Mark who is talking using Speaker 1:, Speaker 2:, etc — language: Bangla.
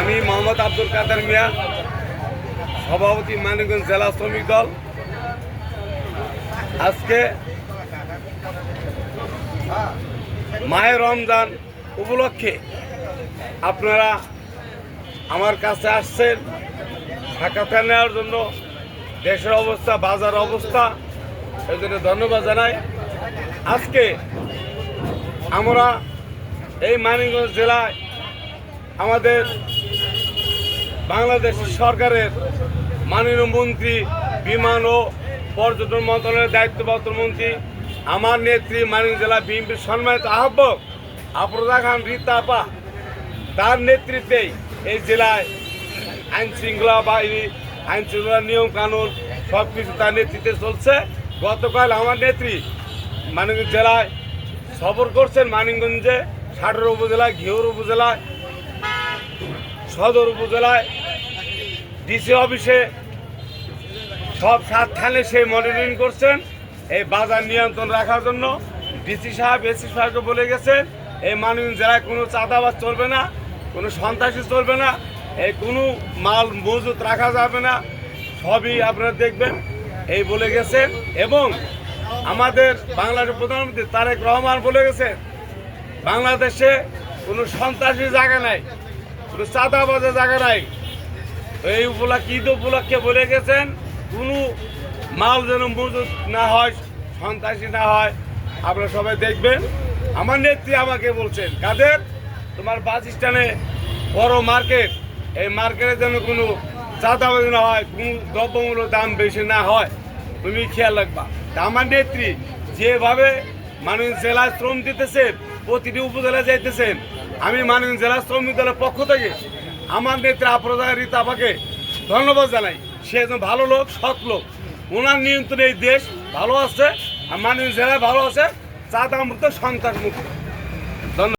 Speaker 1: আমি মোহাম্মদ আব্দুল কাদের মিয়া, সভাপতি মানিকগঞ্জ জেলা শ্রমিক দল। আজকে মাহে রমজান উপলক্ষে আপনারা আমার কাছে আসছেন সাক্ষাৎকার নেওয়ার জন্য। দেশের অবস্থা, বাজার অবস্থা, এই জন্য ধন্যবাদ জানাই। আজকে আমরা এই মানিকগঞ্জ জেলায় আমাদের বাংলাদেশ সরকারের মাননীয় মন্ত্রী, বিমান ও পর্যটন মন্ত্রণালয়ের দায়িত্বপ্রাপ্ত মন্ত্রী, আমার নেত্রী মানিকগঞ্জ জেলা বিএনপির সম্মানিত আহ্বায়ক আফরোজা খান রীতা আপা, তার নেতৃত্বেই এই জেলায় আইন শৃঙ্খলা বাহিনী, আইন শৃঙ্খলা নিয়ম কানুন সব কিছু তার নেতৃত্বে চলছে। গতকাল আমার নেত্রী মানিকগঞ্জ জেলায় সফর করছেন। মানিকগঞ্জে ১৬ উপজেলায়, ঘিওর উপজেলায়, সদর উপজেলায়, ডিসি অফিসে সব 7 থানে সে মনিটরিং করছেন এই বাজার নিয়ন্ত্রণ রাখার জন্য। ডিসি সাহেব, এসি সাহেবকে বলে গেছেন এই মানিকগঞ্জ জেলায় কোনো চাঁদাবাজ চলবে না, কোনো সন্ত্রাসী চলবে না, এই কোনো মাল মজুত রাখা যাবে না, সবই আপনারা দেখবেন এই বলে গেছেন। এবং আমাদের বাংলাদেশের প্রধানমন্ত্রী তারেক রহমান বলে গেছেন বাংলাদেশে কোনো সন্ত্রাসী জায়গা নাই, কোনো চাঁদাবাজের জায়গা নাই। এই উপলক্ষে, ঈদ উপলক্ষে বলে গেছেন কোনো মাল যেন মজুত না হয়, সন্ত্রাসী না হয়। আপনারা সবাই দেখবেন। আমার নেত্রী আমাকে বলছেন, কাদের তোমার বাস স্ট্যান্ডে বড় মার্কেট, এই মার্কেটে যেন কোনো চাঁদাবাজি না হয়, কোনো দ্রব্যমূল্যের দাম বেশি না হয়, তুমি খেয়াল রাখবা। তা আমার নেত্রী যেভাবে মানিকগঞ্জ জেলায় শ্রম দিতেছেন, প্রতিটি উপজেলায় যাইতেছেন, আমি মানিকগঞ্জ জেলা শ্রমিক দলের পক্ষ থেকে আমার নেত্রী আফরোজা রীতা আপাকে ধন্যবাদ জানাই। সে একজন ভালো লোক, সৎ লোক। ওনার নিয়ন্ত্রণে এই দেশ ভালো আছে, আর মানিকগঞ্জ জেলায় ভালো আছে, চাঁদা মুক্ত, সন্ত্রাস মুক্ত।